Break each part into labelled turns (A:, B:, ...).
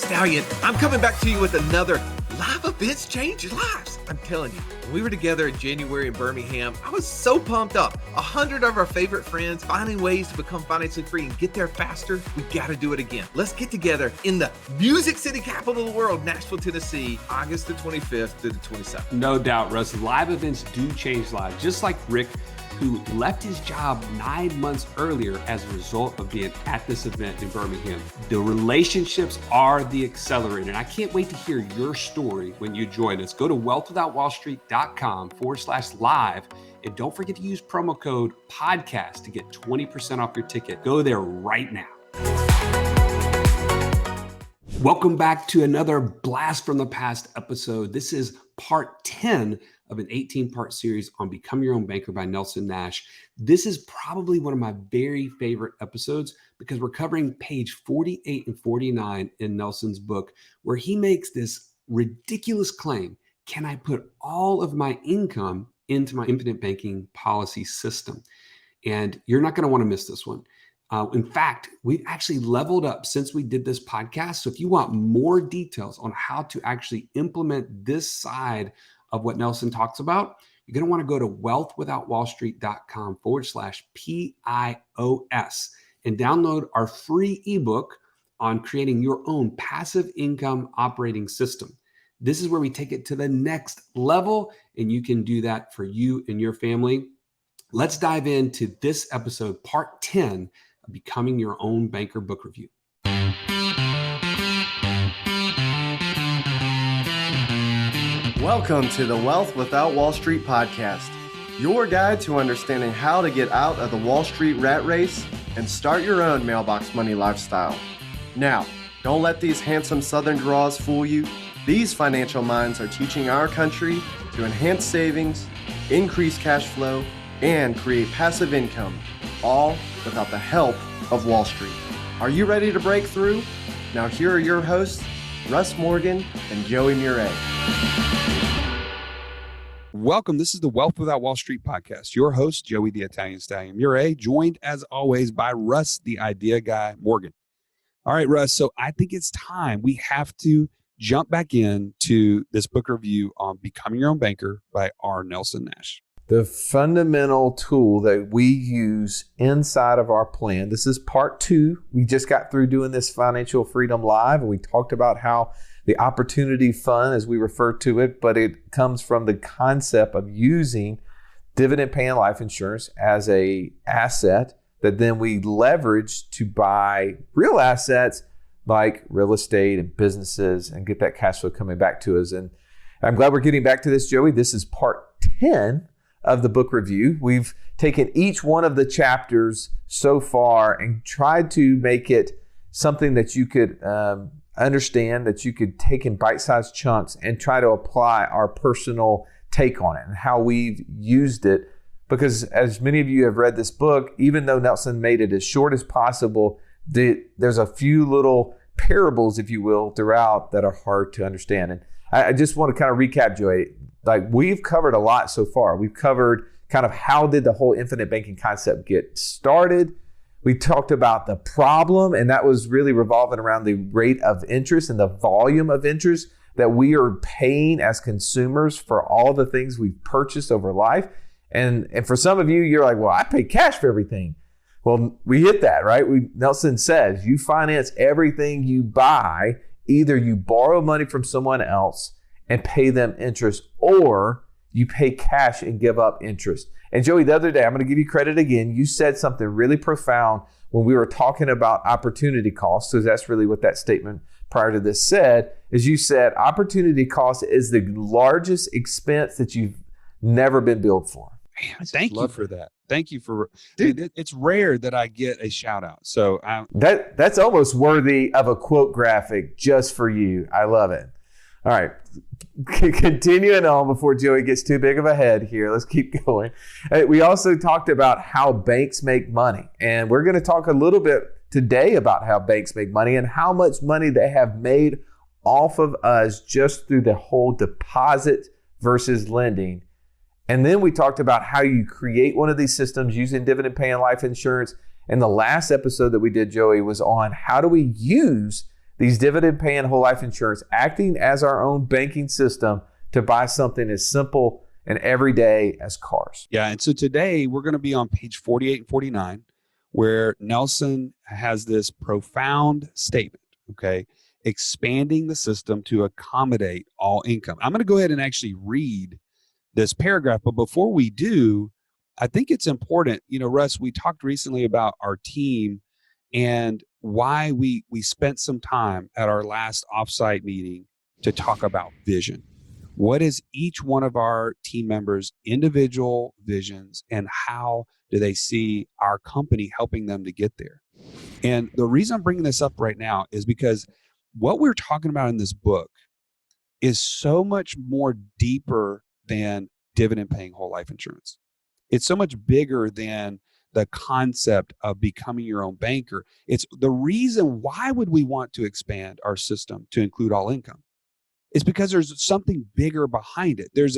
A: Stallion. I'm coming back to you with another live events change lives. I'm telling you, when we were together in January in Birmingham, I was so pumped up. 100 of our favorite friends finding ways to become financially free and get there faster. We got to do it again. Let's get together in the music city capital of the world, Nashville, Tennessee, August the 25th to the 27th.
B: No doubt, Russ. Live events do change lives. Just like Rick, who left his job 9 months earlier as a result of being at this event in Birmingham. The relationships are the accelerator. And I can't wait to hear your story when you join us. Go to wealthwithoutwallstreet.com/live. And don't forget to use promo code podcast to get 20% off your ticket. Go there right now. Welcome back to another Blast from the Past episode. This is part 10 of an 18-part series on Become Your Own Banker by Nelson Nash. This is probably one of my very favorite episodes because we're covering page 48 and 49 in Nelson's book, where he makes this ridiculous claim: can I put all of my income into my infinite banking policy system? And you're not going to want to miss this one. In fact, we've actually leveled up since we did this podcast. So if you want more details on how to actually implement this side of what Nelson talks about, you're going to want to go to wealthwithoutwallstreet.com/PIOS and download our free ebook on creating your own passive income operating system. This is where we take it to the next level, and you can do that for you and your family. Let's dive into this episode, part 10 of Becoming Your Own Banker book review.
C: Welcome to the Wealth Without Wall Street podcast, your guide to understanding how to get out of the Wall Street rat race and start your own mailbox money lifestyle. Now, don't let these handsome Southern draws fool you. These financial minds are teaching our country to enhance savings, increase cash flow, and create passive income, all without the help of Wall Street. Are you ready to break through? Now here are your hosts, Russ Morgan and Joey Murray.
D: Welcome. This is the Wealth Without Wall Street podcast. Your host, Joey the Italian Stallion Murray, joined as always by Russ, the idea guy, Morgan. All right, Russ. So I think it's time we have to jump back into this book review on Becoming Your Own Banker by R. Nelson Nash.
E: The fundamental tool that we use inside of our plan. This is part 2. We just got through doing this Financial Freedom Live, and we talked about how the opportunity fund, as we refer to it, but it comes from the concept of using dividend paying life insurance as a asset that then we leverage to buy real assets like real estate and businesses and get that cash flow coming back to us. And I'm glad we're getting back to this, Joey. This is part 10 of the book review. We've taken each one of the chapters so far and tried to make it something that you could understand, that you could take in bite-sized chunks and try to apply our personal take on it and how we've used it. Because as many of you have read this book, even though Nelson made it as short as possible, there's a few little parables, if you will, throughout that are hard to understand. And I just want to kind of recap, Joey. Like, we've covered a lot so far. We've covered kind of how did the whole infinite banking concept get started. We talked about the problem, and that was really revolving around the rate of interest and the volume of interest that we are paying as consumers for all the things we've purchased over life. And for some of you, you're like, well, I pay cash for everything. Well, we hit that, right? Nelson says you finance everything you buy. Either you borrow money from someone else and pay them interest, or you pay cash and give up interest. And Joey, the other day, I'm going to give you credit again. You said something really profound when we were talking about opportunity cost. So that's really what that statement prior to this said, is you said opportunity cost is the largest expense that you've never been billed for.
D: Man, thank you for that. Thank you for, dude. It's rare that I get a shout out. So
E: that's almost worthy of a quote graphic just for you. I love it. All right, continuing on before Joey gets too big of a head here. Let's keep going. We also talked about how banks make money, and we're going to talk a little bit today about how banks make money and how much money they have made off of us just through the whole deposit versus lending. And then we talked about how you create one of these systems using dividend paying life insurance. And the last episode that we did, Joey, was on how do we use these dividend paying whole life insurance, acting as our own banking system to buy something as simple and everyday as cars.
D: Yeah. And so today we're going to be on page 48 and 49, where Nelson has this profound statement, okay, expanding the system to accommodate all income. I'm going to go ahead and actually read this paragraph. But before we do, I think it's important, Russ, we talked recently about our team and why we spent some time at our last offsite meeting to talk about vision. What is each one of our team members' individual visions, and how do they see our company helping them to get there? And the reason I'm bringing this up right now is because what we're talking about in this book is so much more deeper than dividend paying whole life insurance. It's so much bigger than the concept of becoming your own banker. It's the reason why would we want to expand our system to include all income? It's because there's something bigger behind it. There's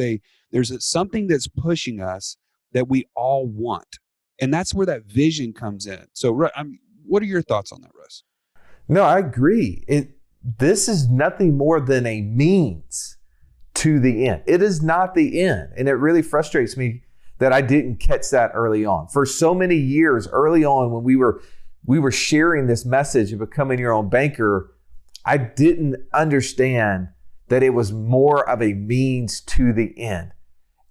D: something that's pushing us that we all want. And that's where that vision comes in. So what are your thoughts on that, Russ?
E: No, I agree. This is nothing more than a means to the end. It is not the end. And it really frustrates me that I didn't catch that early on. For so many years early on, when we were sharing this message of becoming your own banker, I didn't understand that it was more of a means to the end.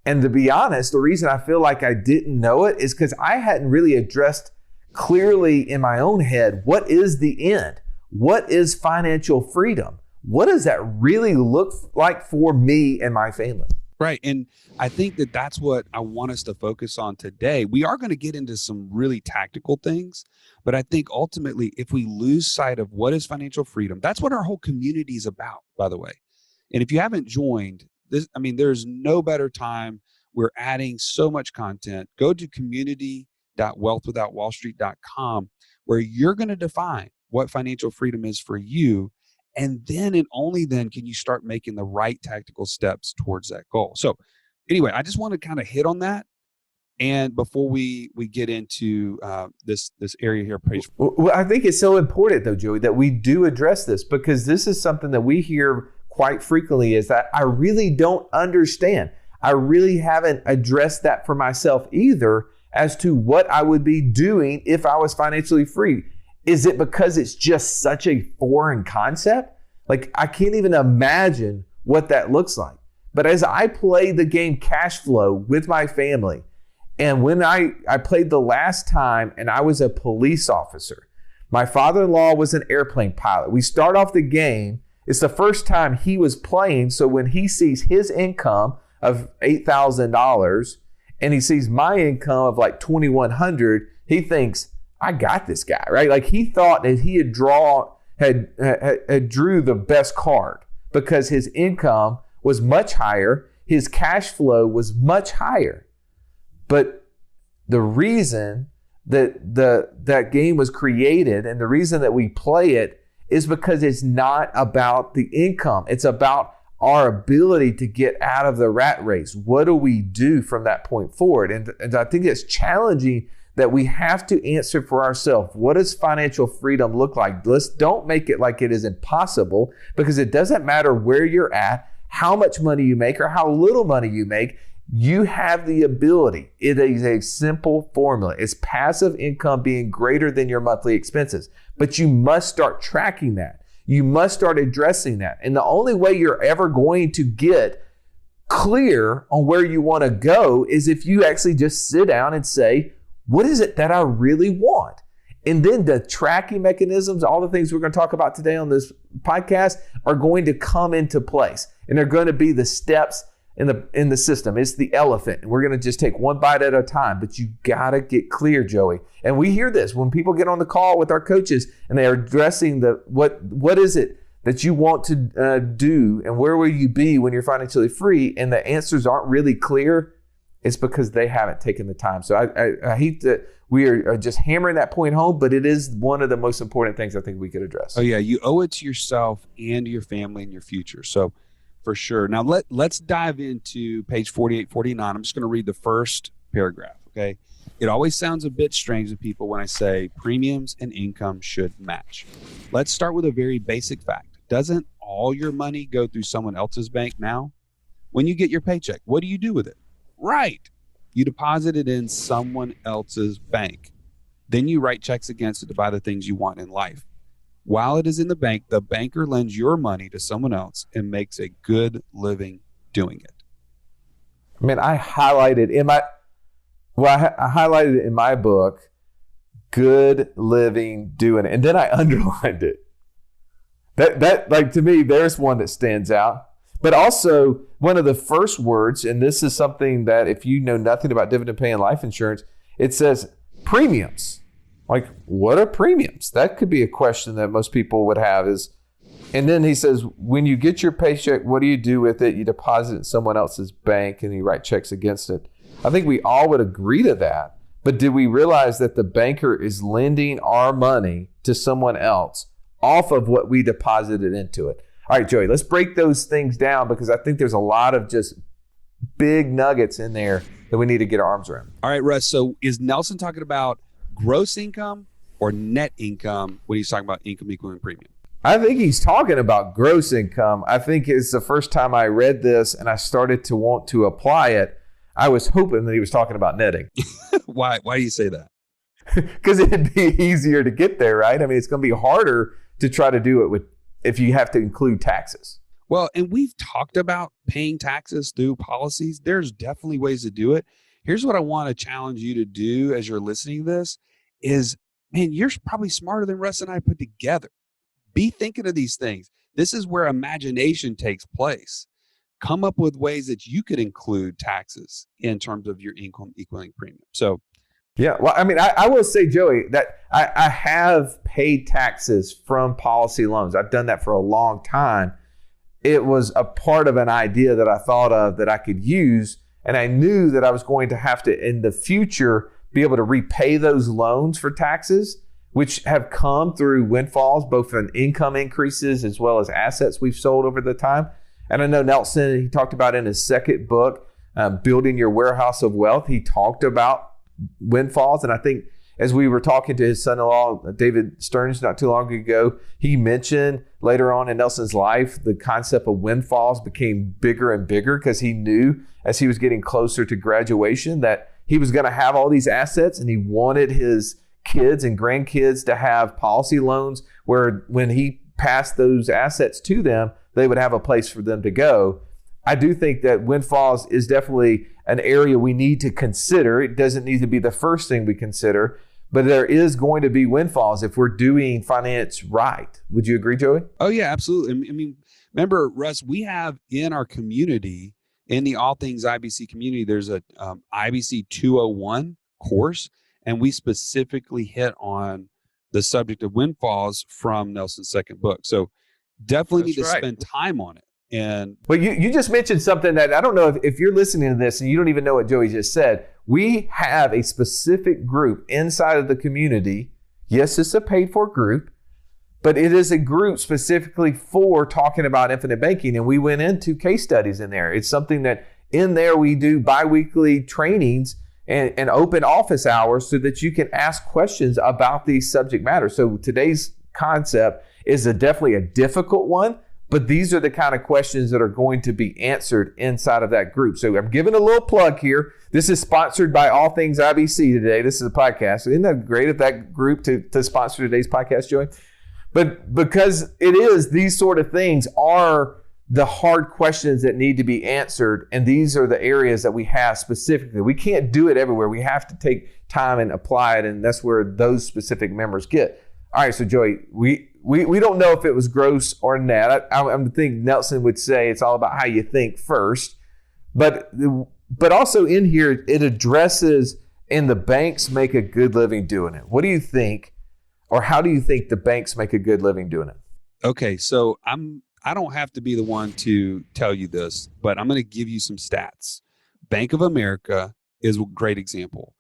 E: And to be honest, the reason I feel like I didn't know it is because I hadn't really addressed clearly in my own head, what is the end? What is financial freedom? What does that really look like for me and my family?
D: Right. And I think that that's what I want us to focus on today. We are going to get into some really tactical things, but I think ultimately, if we lose sight of what is financial freedom, that's what our whole community is about, by the way. And if you haven't joined this, there's no better time. We're adding so much content. Go to community.wealthwithoutwallstreet.com, where you're going to define what financial freedom is for you. And then and only then can you start making the right tactical steps towards that goal. So anyway, I just want to kind of hit on that. And before we get into this area here,
E: well, I think it's so important though, Joey, that we do address this, because this is something that we hear quite frequently, is that I really don't understand. I really haven't addressed that for myself either, as to what I would be doing if I was financially free. Is it because it's just such a foreign concept? Like, I can't even imagine what that looks like. But as I play the game cash flow with my family, and when I played the last time and I was a police officer, my father-in-law was an airplane pilot. We start off the game. It's the first time he was playing. So when he sees his income of $8,000 and he sees my income of like $2,100, he thinks, I got this guy, right? Like, he thought that he had drew the best card because his income was much higher. His cash flow was much higher. But the reason that that game was created and the reason that we play it is because it's not about the income. It's about our ability to get out of the rat race. What do we do from that point forward? And I think it's challenging that we have to answer for ourselves. What does financial freedom look like? Don't make it like it is impossible, because it doesn't matter where you're at, how much money you make, or how little money you make. You have the ability. It is a simple formula. It's passive income being greater than your monthly expenses. But you must start tracking that. You must start addressing that. And the only way you're ever going to get clear on where you want to go is if you actually just sit down and say, what is it that I really want? And then the tracking mechanisms, all the things we're going to talk about today on this podcast, are going to come into place. And they're going to be the steps in the system. It's the elephant, and we're going to just take one bite at a time. But you got to get clear, Joey. And we hear this when people get on the call with our coaches and they are addressing what is it that you want to do, and where will you be when you're financially free? And the answers aren't really clear. It's because they haven't taken the time. So I hate that we are just hammering that point home, but it is one of the most important things I think we could address.
D: Oh yeah, you owe it to yourself and your family and your future. So for sure. Now let's dive into page 48, 49. I'm just going to read the first paragraph, okay? It always sounds a bit strange to people when I say premiums and income should match. Let's start with a very basic fact. Doesn't all your money go through someone else's bank now? When you get your paycheck, what do you do with it? Right. You deposit it in someone else's bank. Then you write checks against it to buy the things you want in life. While it is in the bank, the banker lends your money to someone else and makes a good living doing it.
E: I mean, I highlighted I highlighted in my book, good living doing it. And then I underlined it. That like, to me, there's one that stands out. But also one of the first words, and this is something that if you know nothing about dividend paying life insurance, it says premiums. Like, what are premiums? That could be a question that most people would have is, and then he says, when you get your paycheck, what do you do with it? You deposit it in someone else's bank and you write checks against it. I think we all would agree to that. But did we realize that the banker is lending our money to someone else off of what we deposited into it? All right, Joey, let's break those things down because I think there's a lot of just big nuggets in there that we need to get our arms around.
D: All right, Russ. So is Nelson talking about gross income or net income when he's talking about income equaling premium?
E: I think he's talking about gross income. I think it's the first time I read this and I started to want to apply it. I was hoping that he was talking about netting.
D: Why do you say that?
E: Because it'd be easier to get there, right? I mean, it's going to be harder to try to do it if you have to include taxes.
D: Well, and we've talked about paying taxes through policies. There's definitely ways to do it. Here's what I want to challenge you to do as you're listening to this is, man, you're probably smarter than Russ and I put together. Be thinking of these things. This is where imagination takes place. Come up with ways that you could include taxes in terms of your income equaling premium. So,
E: yeah, well, I mean, I will say, Joey, that I have paid taxes from policy loans. I've done that for a long time. It was a part of an idea that I thought of that I could use. And I knew that I was going to have to, in the future, be able to repay those loans for taxes, which have come through windfalls, both in income increases as well as assets we've sold over the time. And I know Nelson, he talked about in his second book, Building Your Warehouse of Wealth, he talked about windfalls. And I think as we were talking to his son-in-law, David Stearns, not too long ago, he mentioned later on in Nelson's life, the concept of windfalls became bigger and bigger because he knew as he was getting closer to graduation that he was going to have all these assets and he wanted his kids and grandkids to have policy loans where when he passed those assets to them, they would have a place for them to go. I do think that windfalls is definitely an area we need to consider. It doesn't need to be the first thing we consider, but there is going to be windfalls if we're doing finance right. Would you agree, Joey?
D: Oh, yeah, absolutely. I mean, remember, Russ, we have in our community, in the All Things IBC community, there's a IBC 201 course, and we specifically hit on the subject of windfalls from Nelson's second book. So definitely need to spend time on it. And
E: but you just mentioned something that I don't know if you're listening to this and you don't even know what Joey just said. We have a specific group inside of the community. Yes, it's a paid for group, but it is a group specifically for talking about infinite banking. And we went into case studies in there. It's something that in there we do biweekly trainings and open office hours so that you can ask questions about these subject matters. So today's concept is definitely a difficult one, but these are the kind of questions that are going to be answered inside of that group. So I'm giving a little plug here. This is sponsored by All Things IBC today. This is a podcast. Isn't that great of that group to sponsor today's podcast, Joey? But because it is, these sort of things are the hard questions that need to be answered. And these are the areas that we have specifically. We can't do it everywhere. We have to take time and apply it. And that's where those specific members get. All right, so Joey, we don't know if it was gross or net. I think Nelson would say it's all about how you think first. But also in here, it addresses, and the banks make a good living doing it. What do you think, or how do you think the banks make a good living doing it?
D: Okay, so I don't have to be the one to tell you this, but I'm going to give you some stats. Bank of America is a great example.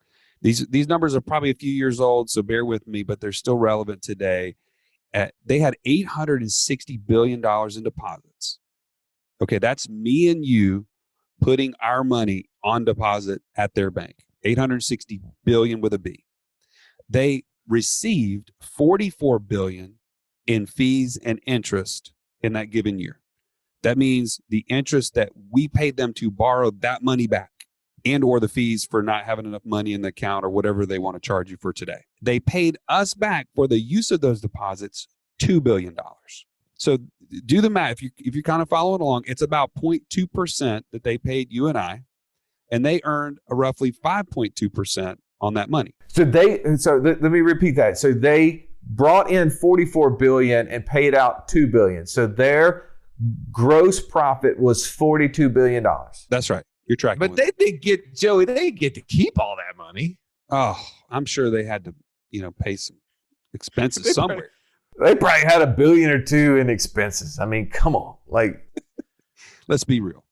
D: These numbers are probably a few years old, so bear with me, but they're still relevant today. They had $860 billion in deposits. Okay, that's me and you putting our money on deposit at their bank. $860 billion with a B. They received $44 billion in fees and interest in that given year. That means the interest that we paid them to borrow that money back, and or the fees for not having enough money in the account or whatever they want to charge you for today. They paid us back for the use of those deposits $2 billion. So do the math. If you're kind of following along, it's about 0.2% that they paid you and I, and they earned a roughly 5.2% on that money.
E: So let me repeat that. So they brought in $44 billion and paid out $2 billion. So their gross profit was $42 billion.
D: That's right. You're tracking.
A: But they didn't get, Joey, they didn't get to keep all that money.
D: Oh, I'm sure they had to, pay some expenses somewhere.
E: They probably had $1 billion or $2 billion in expenses. I mean, come on.
D: Let's be real.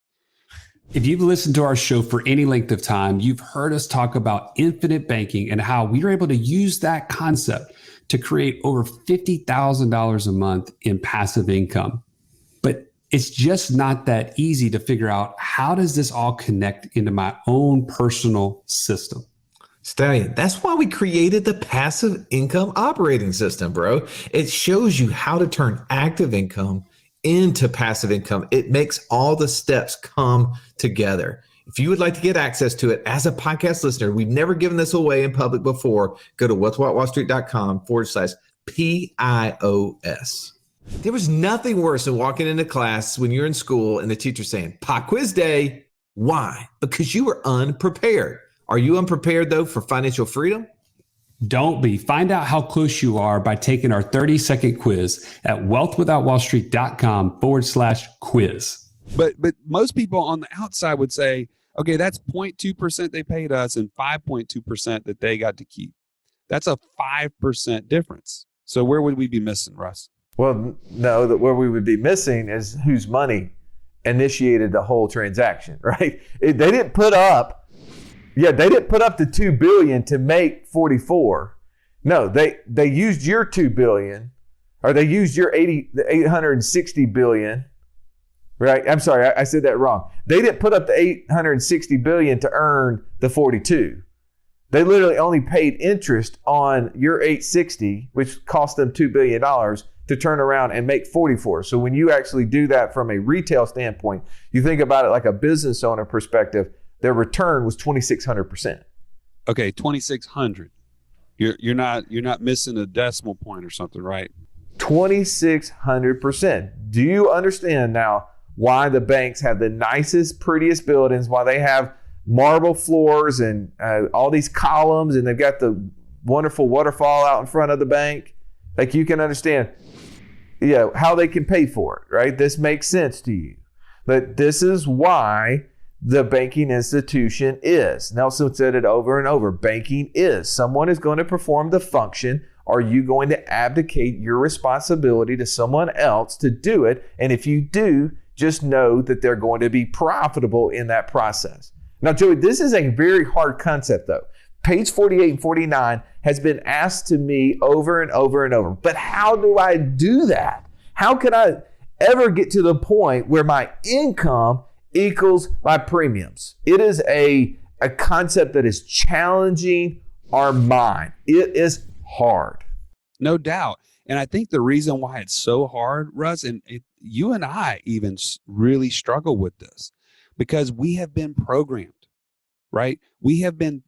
B: If you've listened to our show for any length of time, you've heard us talk about infinite banking and how we were able to use that concept to create over $50,000 a month in passive income. But it's just not that easy to figure out, how does this all connect into my own personal system?
F: Stallion, that's why we created the passive income operating system, bro. It shows you how to turn active income into passive income. It makes all the steps come together. If you would like to get access to it as a podcast listener, we've never given this away in public before. Go to what'swhatwallstreet.com/PIOS. There was nothing worse than walking into class when you're in school and the teacher saying, pop quiz day. Why? Because you were unprepared. Are you unprepared, though, for financial freedom?
B: Don't be. Find out how close you are by taking our 30-second quiz at wealthwithoutwallstreet.com/quiz.
D: But most people on the outside would say, okay, that's 0.2% they paid us and 5.2% that they got to keep. That's a 5% difference. So where would we be missing, Russ?
E: Well, no, where we would be missing is whose money initiated the whole transaction, right? They didn't put up the $2 billion to make 44. No, they used your $2 billion, or they used your $860 billion, right? I'm sorry, I said that wrong. They didn't put up the $860 billion to earn the 42. They literally only paid interest on your $860, which cost them $2 billion to turn around and make 44. So when you actually do that from a retail standpoint, you think about it like a business owner perspective, their return was 2,600%.
D: Okay, 2,600. You're not missing a decimal point or something, right?
E: 2,600%. Do you understand now why the banks have the nicest, prettiest buildings, why they have marble floors and all these columns, and they've got the wonderful waterfall out in front of the bank? Like, you can understand, how they can pay for it, right? This makes sense to you. But this is why the banking institution is. Nelson said it over and over. Banking is. Someone is going to perform the function. Are you going to abdicate your responsibility to someone else to do it? And if you do, just know that they're going to be profitable in that process. Now, Joey, this is a very hard concept, though. Page 48 and 49 has been asked to me over and over and over. But how do I do that? How can I ever get to the point where my income equals my premiums? It is a concept that is challenging our mind. It is hard.
D: No doubt. And I think the reason why it's so hard, Russ, and you and I even really struggle with this, because we have been programmed, right? We have been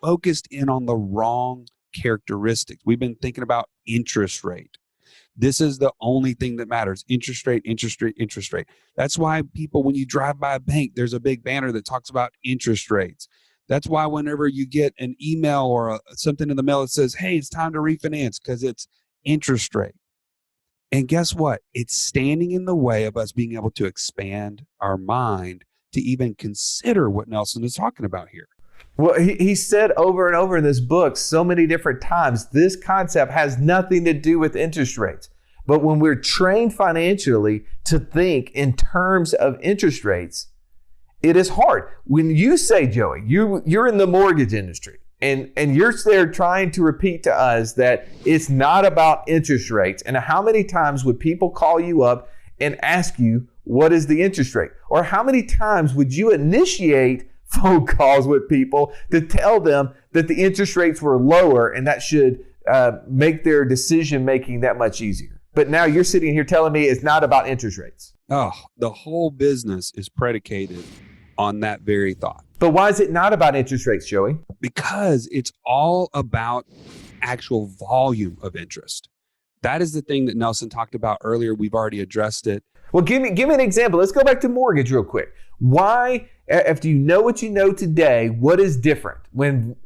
D: focused in on the wrong characteristics. We've been thinking about interest rate. This is the only thing that matters. Interest rate, interest rate, interest rate. That's why people, when you drive by a bank, there's a big banner that talks about interest rates. That's why whenever you get an email or something in the mail that says, hey, it's time to refinance, because it's interest rate. And guess what? It's standing in the way of us being able to expand our mind to even consider what Nelson is talking about here.
E: Well, he said over and over in this book so many different times, this concept has nothing to do with interest rates. But when we're trained financially to think in terms of interest rates, it is hard. When you say, Joey, you're in the mortgage industry, and you're there trying to repeat to us that it's not about interest rates. And how many times would people call you up and ask you, what is the interest rate? Or how many times would you initiate phone calls with people to tell them that the interest rates were lower, and that should make their decision making that much easier. But now you're sitting here telling me it's not about interest rates.
D: Oh, the whole business is predicated on that very thought.
E: But why is it not about interest rates, Joey?
D: Because it's all about actual volume of interest. That is the thing that Nelson talked about earlier. We've already addressed it.
E: Well, give me an example. Let's go back to mortgage real quick. Why, after you know what you know today, what is different?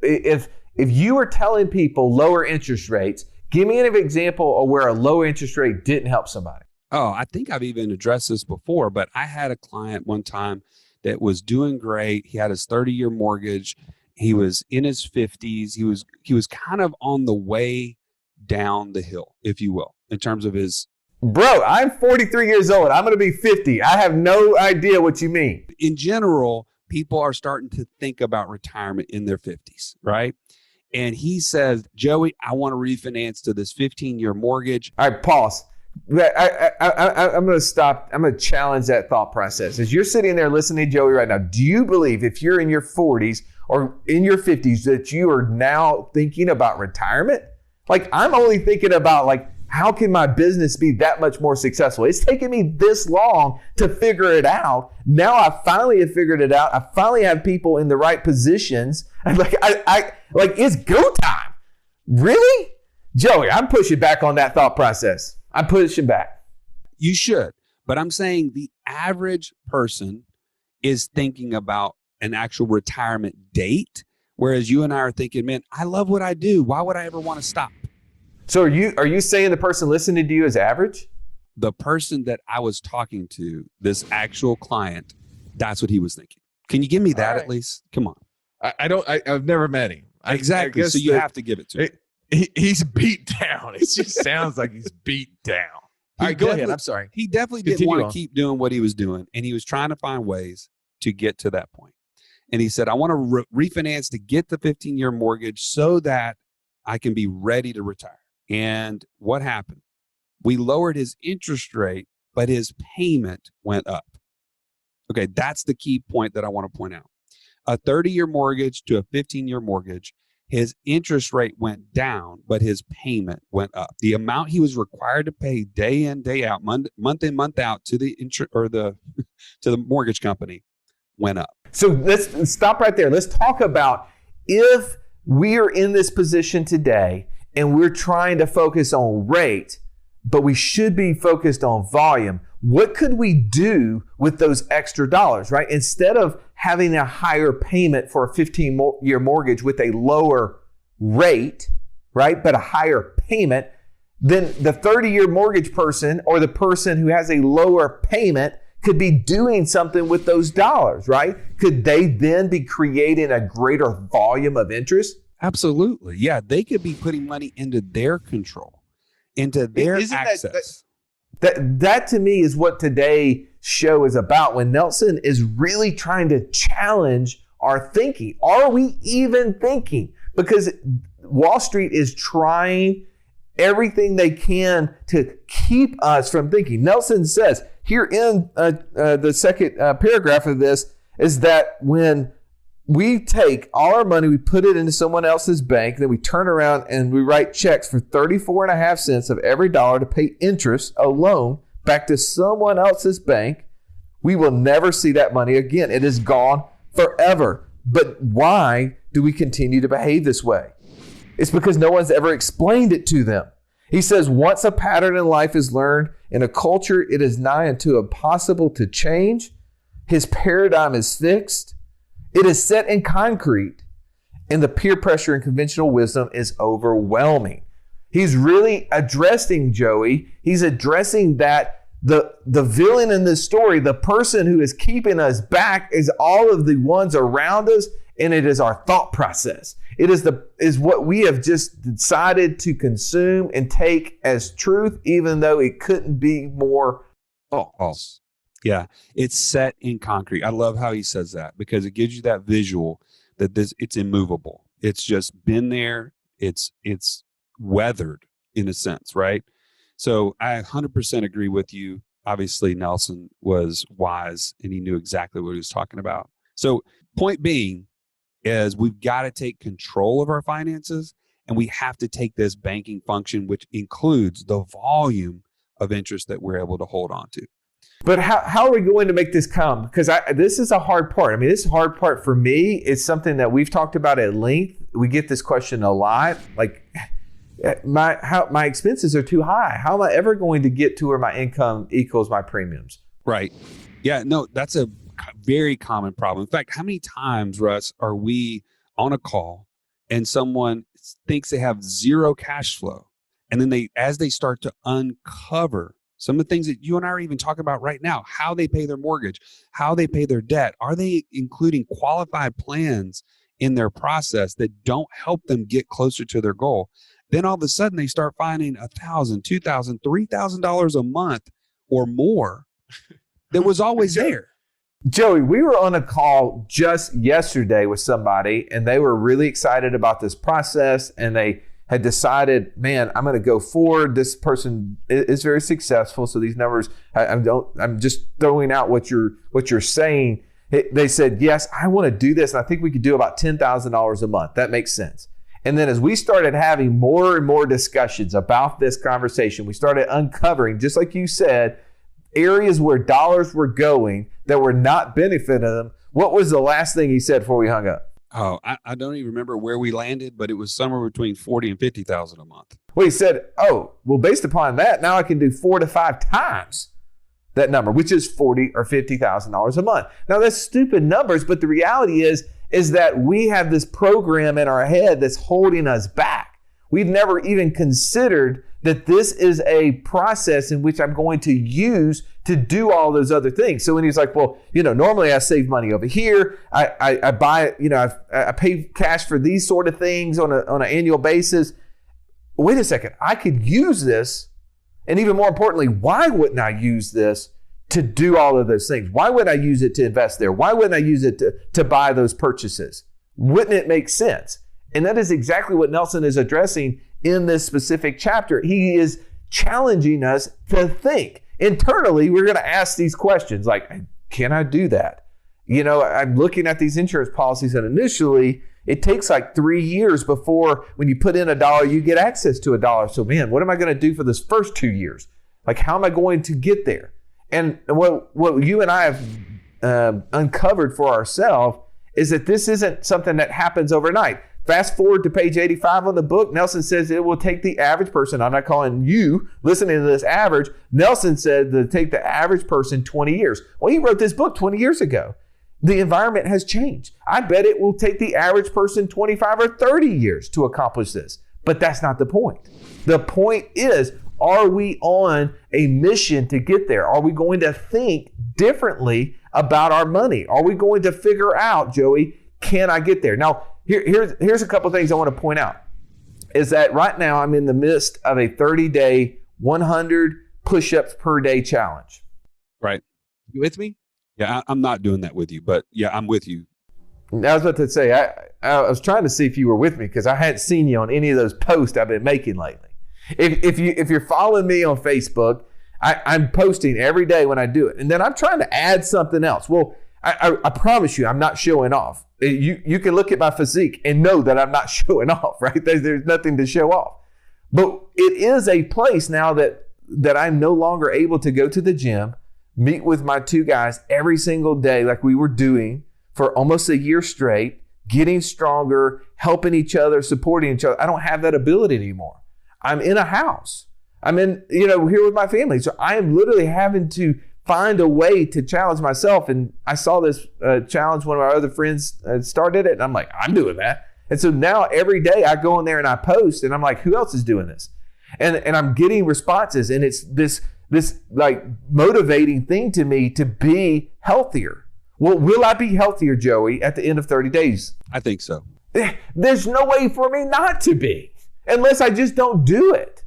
E: If you are telling people lower interest rates, give me an example of where a lower interest rate didn't help somebody.
D: Oh, I think I've even addressed this before, but I had a client one time that was doing great. He had his 30-year mortgage. He was in his 50s. He was kind of on the way down the hill, if you will, in terms of his...
E: Bro, I'm 43 years old. I'm going to be 50. I have no idea what you mean.
D: In general, people are starting to think about retirement in their 50s, right? And he says, Joey, I want to refinance to this 15-year mortgage.
E: All right, pause. I'm going to stop. I'm going to challenge that thought process. As you're sitting there listening to Joey right now, do you believe if you're in your 40s or in your 50s that you are now thinking about retirement? Like, I'm only thinking about, like, how can my business be that much more successful? It's taken me this long to figure it out. Now I finally have figured it out. I finally have people in the right positions. And like it's go time. Really? Joey, I'm pushing back on that thought process. I'm pushing back.
D: You should. But I'm saying the average person is thinking about an actual retirement date, whereas you and I are thinking, man, I love what I do. Why would I ever want to stop?
E: So are you saying the person listening to you is average?
D: The person that I was talking to, this actual client, that's what he was thinking. Can you give me that at least? Come on.
G: I've never met him.
D: Exactly. So you have to give it to him.
G: He's beat down. It just sounds like he's beat down. All right, go ahead. I'm sorry.
D: He definitely didn't want to keep doing what he was doing, and he was trying to find ways to get to that point. And he said, I want to refinance to get the 15-year mortgage so that I can be ready to retire. And what happened? We lowered his interest rate, but his payment went up. Okay, that's the key point that I want to point out. A 30-year mortgage to a 15-year mortgage, his interest rate went down, but his payment went up. The amount he was required to pay day in, day out, month in, month out to the to the mortgage company went up.
E: So let's stop right there. Let's talk about if we are in this position today and we're trying to focus on rate, but we should be focused on volume. What could we do with those extra dollars, right? Instead of having a higher payment for a 15-year mortgage with a lower rate, right, but a higher payment, then the 30-year mortgage person or the person who has a lower payment could be doing something with those dollars, right? Could they then be creating a greater volume of interest?
D: Absolutely. Yeah, they could be putting money into their control, into their access.
E: That to me is what today's show is about, when Nelson is really trying to challenge our thinking. Are we even thinking? Because Wall Street is trying everything they can to keep us from thinking. Nelson says here in the second paragraph of this is that when we take all our money, we put it into someone else's bank, then we turn around and we write checks for 34.5 cents of every dollar to pay interest, a loan, back to someone else's bank. We will never see that money again. It is gone forever. But why do we continue to behave this way? It's because no one's ever explained it to them. He says, once a pattern in life is learned, in a culture, it is nigh unto impossible to change. His paradigm is fixed. It is set in concrete, and the peer pressure and conventional wisdom is overwhelming. He's really addressing, Joey, he's addressing that the villain in this story, the person who is keeping us back, is all of the ones around us, and it is our thought process. It is what we have just decided to consume and take as truth, even though it couldn't be more false.
D: Yeah, it's set in concrete. I love how he says that, because it gives you that visual that it's immovable. It's just been there. It's weathered in a sense, right? So I 100% agree with you. Obviously, Nelson was wise and he knew exactly what he was talking about. So point being is we've got to take control of our finances, and we have to take this banking function, which includes the volume of interest that we're able to hold on to.
E: But how are we going to make this come? Because this is a hard part. I mean, this is a hard part for me. It's something that we've talked about at length. We get this question a lot. Like, my expenses are too high. How am I ever going to get to where my income equals my premiums?
D: Right. Yeah, no, that's a very common problem. In fact, how many times, Russ, are we on a call and someone thinks they have zero cash flow, and then as they start to uncover some of the things that you and I are even talking about right now, how they pay their mortgage, how they pay their debt, are they including qualified plans in their process that don't help them get closer to their goal? Then all of a sudden they start finding $1,000, $2,000, $3,000 a month or more that was always there.
E: Joey, we were on a call just yesterday with somebody, and they were really excited about this process, and they had decided, man, I'm going to go forward. This person is very successful. So these numbers, I'm just throwing out what you're saying. They said, yes, I want to do this. And I think we could do about $10,000 a month. That makes sense. And then as we started having more and more discussions about this conversation, we started uncovering, just like you said, areas where dollars were going that were not benefiting them. What was the last thing he said before we hung up?
D: Oh, I don't even remember where we landed, but it was somewhere between 40 and 50,000 a month.
E: Well, he said, oh, well, based upon that, now I can do 4 to 5 times that number, which is $40,000 or $50,000 a month. Now, that's stupid numbers, but the reality is that we have this program in our head that's holding us back. We've never even considered that this is a process in which I'm going to use to do all those other things. So when he's like, well, normally I save money over here. I buy, I pay cash for these sort of things on an annual basis. Wait a second. I could use this. And even more importantly, why wouldn't I use this to do all of those things? Why would I use it to invest there? Why wouldn't I use it to buy those purchases? Wouldn't it make sense? And that is exactly what Nelson is addressing in this specific chapter. He is challenging us to think. Internally, we're going to ask these questions like, can I do that? I'm looking at these insurance policies, and initially it takes like 3 years before when you put in $1, you get access to $1. So man, what am I going to do for this first 2 years? Like, how am I going to get there? And what you and I have uncovered for ourselves is that this isn't something that happens overnight. Fast forward to page 85 on the book. Nelson says it will take the average person. I'm not calling you listening to this average. Nelson said that it take the average person 20 years. Well, he wrote this book 20 years ago. The environment has changed. I bet it will take the average person 25 or 30 years to accomplish this. But that's not the point. The point is, are we on a mission to get there? Are we going to think differently about our money? Are we going to figure out, Joey, can I get there? Now, here's a couple of things I want to point out. Is that right now I'm in the midst of a 30-day, 100 push-ups per day challenge.
D: Right.
A: You with me?
D: Yeah, I'm not doing that with you, but yeah, I'm with you.
E: I was about to say, I was trying to see if you were with me because I hadn't seen you on any of those posts I've been making lately. If you're following me on Facebook, I'm posting every day when I do it. And then I'm trying to add something else. Well, I promise you, I'm not showing off. You can look at my physique and know that I'm not showing off, right? There's nothing to show off. But it is a place now that I'm no longer able to go to the gym, meet with my 2 guys every single day like we were doing for almost a year straight, getting stronger, helping each other, supporting each other. I don't have that ability anymore. I'm in a house. I'm in, here with my family. So I am literally having to find a way to challenge myself. And I saw this challenge, one of our other friends started it, and I'm like, I'm doing that. And so now every day I go in there and I post, and I'm like, who else is doing this? And I'm getting responses, and it's this like motivating thing to me to be healthier. Well, will I be healthier, Joey, at the end of 30 days?
D: I think so.
E: There's no way for me not to be, unless I just don't do it.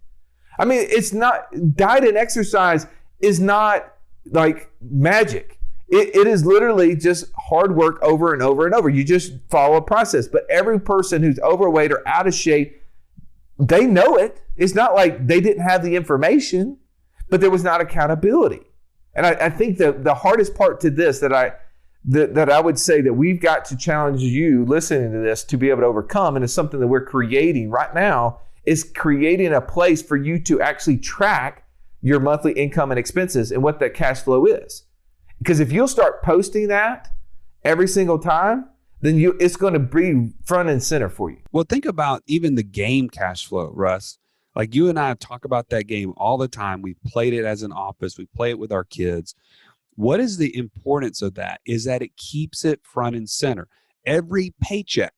E: I mean, it's not, diet and exercise is not like magic. It is literally just hard work over and over and over. You just follow a process. But every person who's overweight or out of shape, they know it. It's not like they didn't have the information, but there was not accountability. And I think the hardest part to this that that I would say that we've got to challenge you listening to this to be able to overcome, and it's something that we're creating right now, is creating a place for you to actually track your monthly income and expenses and what that cash flow is. Because if you'll start posting that every single time, then it's going to be front and center for you.
D: Well, think about even the game cash flow, Russ. Like you and I talk about that game all the time. We've played it as an office. We play it with our kids. What is the importance of that? Is that it keeps it front and center. Every paycheck.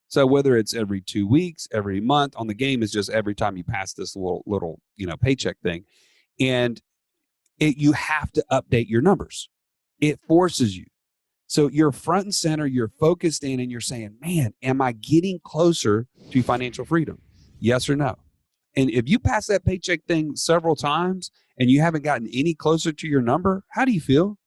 D: So whether it's every 2 weeks, every month, on the game is just every time you pass this little paycheck thing. And you have to update your numbers. It forces you. So you're front and center, you're focused in, and you're saying, man, am I getting closer to financial freedom? Yes or no? And if you pass that paycheck thing several times and you haven't gotten any closer to your number, how do you feel?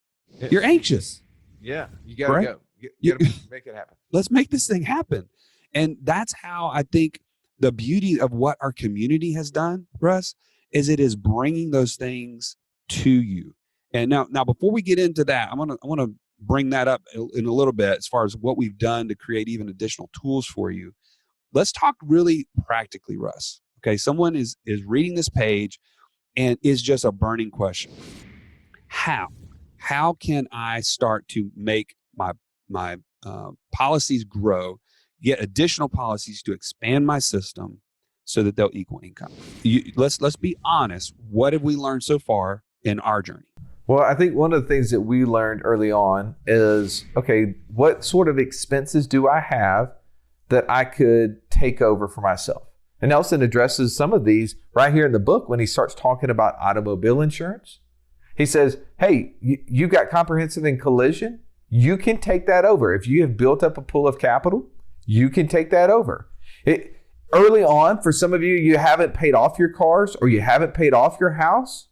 D: You're anxious.
G: Yeah, you got to go. You got to make it happen.
D: Let's make this thing happen. And that's how I think the beauty of what our community has done, Russ, is it is bringing those things to you. And now before we get into that, I want to bring that up in a little bit as far as what we've done to create even additional tools for you. Let's talk really practically, Russ. Okay, someone is reading this page and is just a burning question. How can I start to make my policies grow, get additional policies to expand my system so that they'll equal income? Let's be honest. What have we learned so far in our journey?
E: Well, I think one of the things that we learned early on is, okay, what sort of expenses do I have that I could take over for myself? And Nelson addresses some of these right here in the book when he starts talking about automobile insurance. He says, hey, you got comprehensive and collision. You can take that over. If you have built up a pool of capital, you can take that over. Early on, for some of you, you haven't paid off your cars or you haven't paid off your house.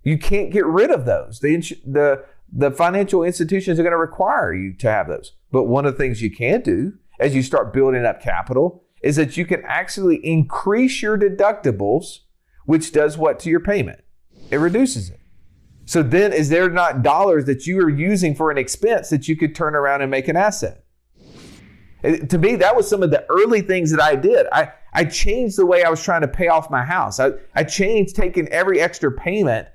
E: You can't get rid of those. The financial institutions are going to require you to have those. But one of the things you can do as you start building up capital is that you can actually increase your deductibles, which does what to your payment? It reduces it. So then is there not dollars that you are using for an expense that you could turn around and make an asset? To me, that was some of the early things that I did. I changed the way I was trying to pay off my house. I changed taking every extra payment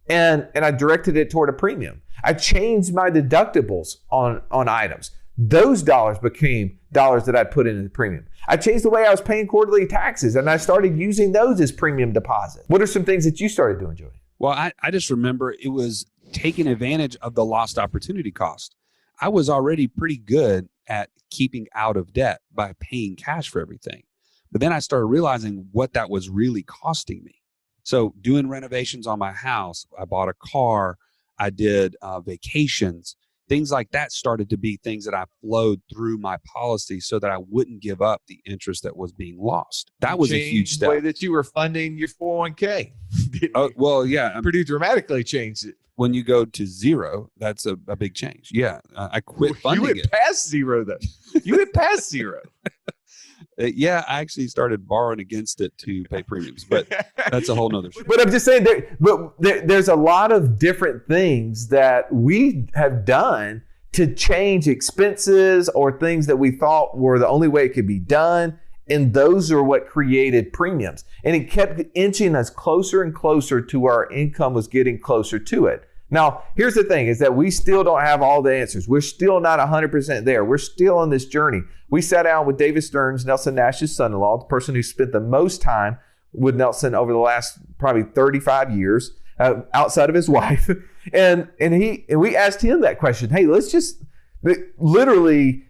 E: and I directed it toward a premium. I changed my deductibles on items. Those dollars became dollars that I put into the premium. I changed the way I was paying quarterly taxes and I started using those as premium deposit. What are some things that you started doing, Joey?
D: Well, I just remember it was taking advantage of the lost opportunity cost. I was already pretty good at keeping out of debt by paying cash for everything. But then I started realizing what that was really costing me. So doing renovations on my house, I bought a car, I did vacations, things like that started to be things that I flowed through my policy so that I wouldn't give up the interest that was being lost. That was a huge step.
G: The way that you were funding your 401k.
D: Oh, well, yeah.
G: Pretty dramatically changed it.
D: When you go to zero, that's a big change. Yeah, I quit funding it.
G: You went past zero, though. You went past zero.
D: Yeah, I actually started borrowing against it to pay premiums, but that's a whole nother story.
E: But I'm just saying, there's a lot of different things that we have done to change expenses or things that we thought were the only way it could be done. And those are what created premiums. And it kept inching us closer and closer to where our income was getting closer to it. Now, here's the thing is that we still don't have all the answers. We're still not 100% there. We're still on this journey. We sat down with David Stearns, Nelson Nash's son-in-law, the person who spent the most time with Nelson over the last probably 35 years outside of his wife. And we asked him that question. Hey, let's just literally,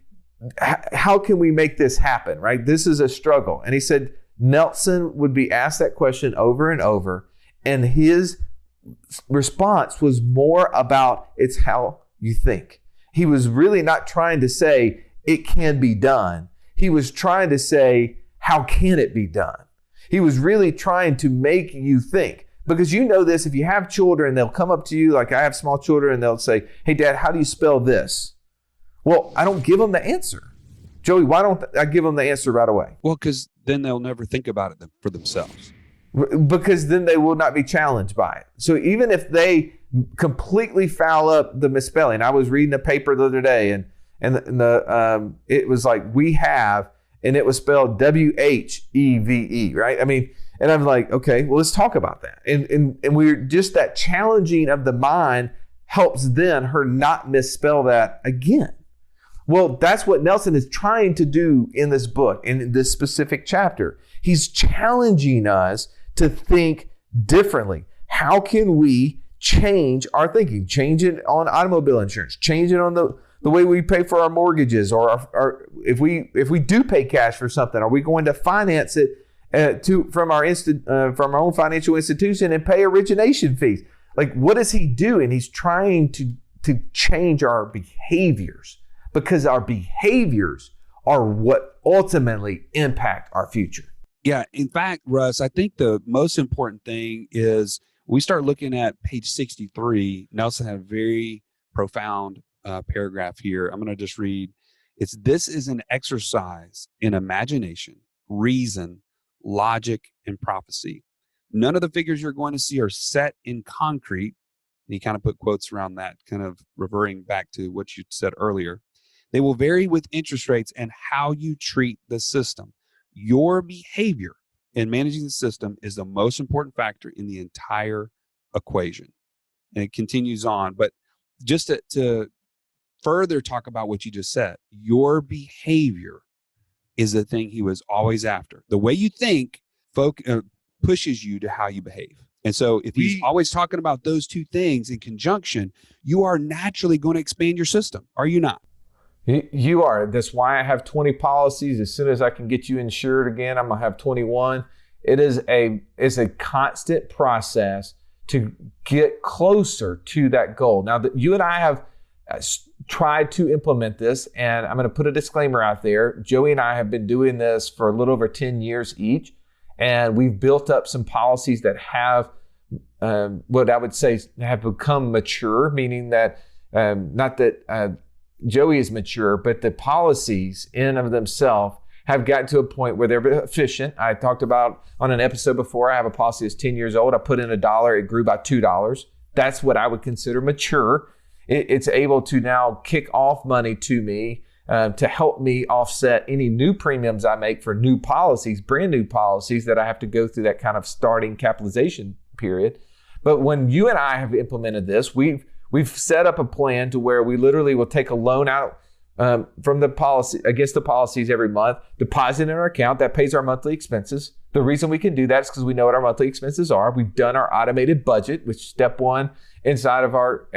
E: how can we make this happen, right? This is a struggle. And he said Nelson would be asked that question over and over. And his response was more about it's how you think. He was really not trying to say it can be done. He was trying to say, how can it be done? He was really trying to make you think. Because you know this, if you have children, they'll come up to you, like I have small children, and they'll say, hey, Dad, how do you spell this? Well, I don't give them the answer. Joey, why don't I give them the answer right away?
D: Well, because then they'll never think about it for themselves.
E: because then they will not be challenged by it. So even if they completely foul up the misspelling, I was reading a paper the other day, and it was like we have, and it was spelled WHEVE, right? I mean, and I'm like, okay, well, let's talk about that. And we're just, that challenging of the mind helps then her not misspell that again. Well, that's what Nelson is trying to do in this book, in this specific chapter. He's challenging us to think differently. How can we change our thinking? Change it on automobile insurance, change it on the way we pay for our mortgages, or if we do pay cash for something, are we going to finance it from our own financial institution and pay origination fees? Like, what is he doing? He's trying to change our behaviors, because our behaviors are what ultimately impact our future.
D: Yeah. In fact, Russ, I think the most important thing is we start looking at page 63. Nelson had a very profound paragraph here. I'm going to just read. This is an exercise in imagination, reason, logic, and prophecy. None of the figures you're going to see are set in concrete. And he kind of put quotes around that, kind of reverting back to what you said earlier. They will vary with interest rates and how you treat the system. Your behavior in managing the system is the most important factor in the entire equation. And it continues on, but just to further talk about what you just said, your behavior is the thing he was always after. The way you think pushes you to how you behave. And so if he's always talking about those two things in conjunction, you are naturally going to expand your system, are you not?
E: You are. That's why I have 20 policies. As soon as I can get you insured again, I'm going to have 21. It's a constant process to get closer to that goal. Now, you and I have tried to implement this, and I'm going to put a disclaimer out there. Joey and I have been doing this for a little over 10 years each, and we've built up some policies that have what I would say have become mature, meaning that not that Joey is mature, but the policies in of themselves have gotten to a point where they're efficient. I talked about on an episode before, I have a policy that's 10 years old. I put in $1, it grew by $2. That's what I would consider mature. It's able to now kick off money to me to help me offset any new premiums I make for new policies, brand new policies that I have to go through that kind of starting capitalization period. But when you and I have implemented this, we've set up a plan to where we literally will take a loan out from the policy against the policies every month, deposit in our account that pays our monthly expenses. The reason we can do that is because we know what our monthly expenses are. We've done our automated budget, which step one inside of our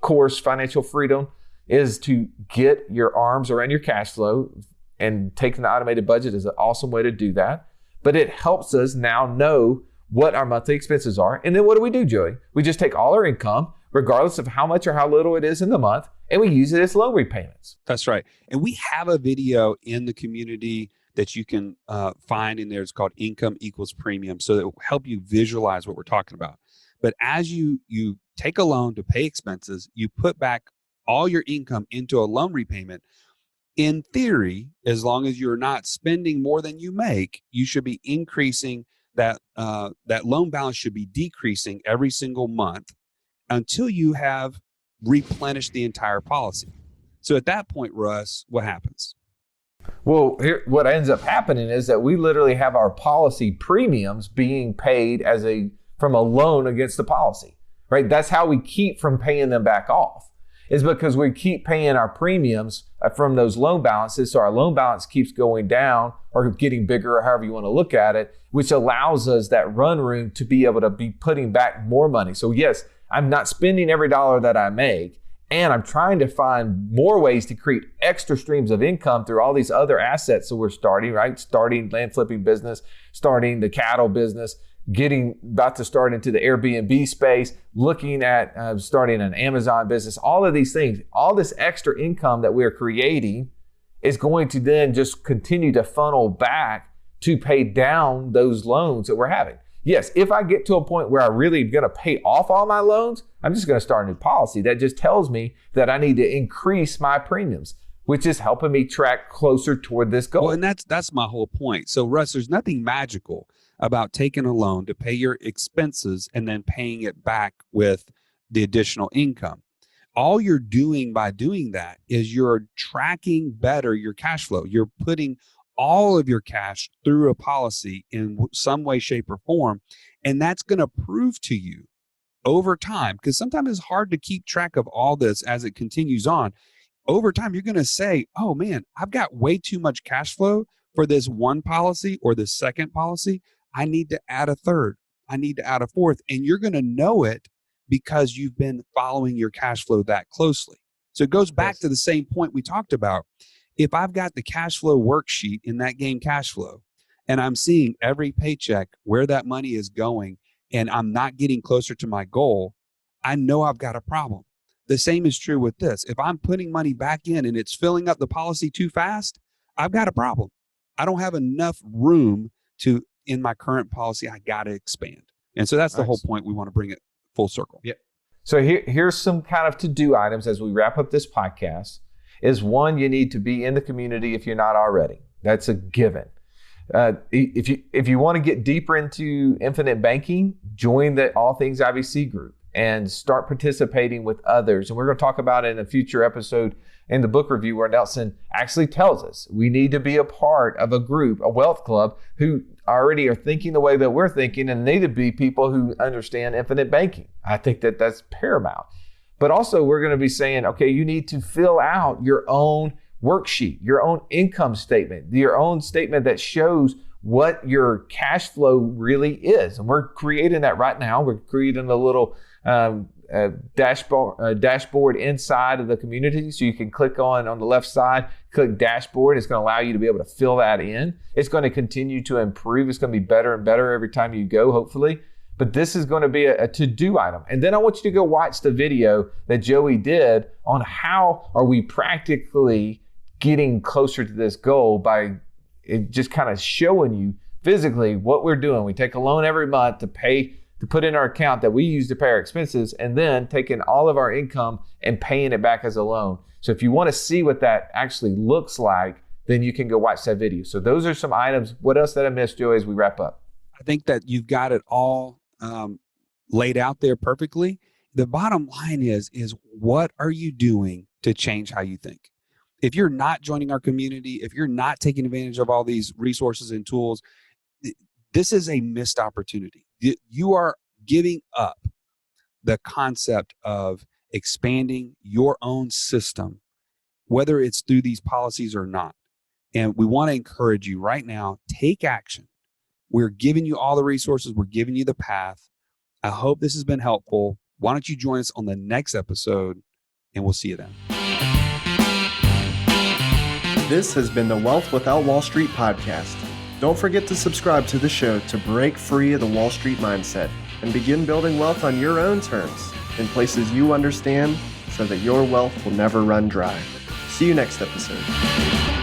E: course, Financial Freedom, is to get your arms around your cash flow, and taking the automated budget is an awesome way to do that. But it helps us now know what our monthly expenses are. And then what do, Joey? We just take all our income, regardless of how much or how little it is in the month, and we use it as loan repayments.
D: That's right. And we have a video in the community that you can find in there. It's called Income Equals Premium. So it will help you visualize what we're talking about. But as you take a loan to pay expenses, you put back all your income into a loan repayment. In theory, as long as you're not spending more than you make, you should be increasing that loan balance should be decreasing every single month until you have replenished the entire policy. So at that point, Russ, what happens?
E: Well, what ends up happening is that we literally have our policy premiums being paid from a loan against the policy, right? That's how we keep from paying them back off, is because we keep paying our premiums from those loan balances. So our loan balance keeps going down or getting bigger, or however you want to look at it, which allows us that run room to be able to be putting back more money. So yes, I'm not spending every dollar that I make, and I'm trying to find more ways to create extra streams of income through all these other assets that we're starting, right? Starting land flipping business, starting the cattle business, about to start into the Airbnb space, looking at starting an Amazon business. All of these things, all this extra income that we're creating is going to then just continue to funnel back to pay down those loans that we're having. Yes, if I get to a point where I really going to pay off all my loans, I'm just going to start a new policy that just tells me that I need to increase my premiums, which is helping me track closer toward this goal.
D: Well, and that's my whole point. So Russ, there's nothing magical about taking a loan to pay your expenses and then paying it back with the additional income. All you're doing by doing that is you're tracking better your cash flow. You're putting all of your cash through a policy in some way, shape, or form. And that's going to prove to you over time, because sometimes it's hard to keep track of all this as it continues on. Over time, you're going to say, oh man, I've got way too much cash flow for this one policy or the second policy. I need to add a third. I need to add a fourth. And you're going to know it because you've been following your cash flow that closely. So it goes back to the same point we talked about. If I've got the cash flow worksheet in that game cash flow, and I'm seeing every paycheck where that money is going, and I'm not getting closer to my goal, I know I've got a problem. The same is true with this. If I'm putting money back in and it's filling up the policy too fast, I've got a problem. I don't have enough room in my current policy. I got to expand. And so that's the whole point. We want to bring it full circle.
E: Yep. So here's some kind of to-do items as we wrap up this podcast. Is one, you need to be in the community if you're not already. That's a given. If you want to get deeper into infinite banking, join the All Things IBC group and start participating with others. And we're going to talk about it in a future episode in the book review where Nelson actually tells us we need to be a part of a group, a wealth club, who already are thinking the way that we're thinking, and need to be people who understand infinite banking. I think that that's paramount. But also we're going to be saying, okay, you need to fill out your own worksheet, your own income statement, your own statement that shows what your cash flow really is. And we're creating that right now. We're creating a little dashboard inside of the community. So you can click on the left side, click dashboard. It's going to allow you to be able to fill that in. It's going to continue to improve. It's going to be better and better every time you go, hopefully. But this is going to be a to-do item. And then I want you to go watch the video that Joey did on how are we practically getting closer to this goal by it just kind of showing you physically what we're doing. We take a loan every month to put in our account that we use to pay our expenses, and then taking all of our income and paying it back as a loan. So if you want to see what that actually looks like, then you can go watch that video. So those are some items. What else did I miss, Joey, as we wrap up?
D: I think that you've got it all laid out there perfectly. The bottom line is what are you doing to change how you think? If you're not joining our community, if you're not taking advantage of all these resources and tools, this is a missed opportunity. You are giving up the concept of expanding your own system, whether it's through these policies or not. And we want to encourage you right now, take action. We're giving you all the resources. We're giving you the path. I hope this has been helpful. Why don't you join us on the next episode, and we'll see you then.
C: This has been the Wealth Without Wall Street podcast. Don't forget to subscribe to the show to break free of the Wall Street mindset and begin building wealth on your own terms in places you understand so that your wealth will never run dry. See you next episode.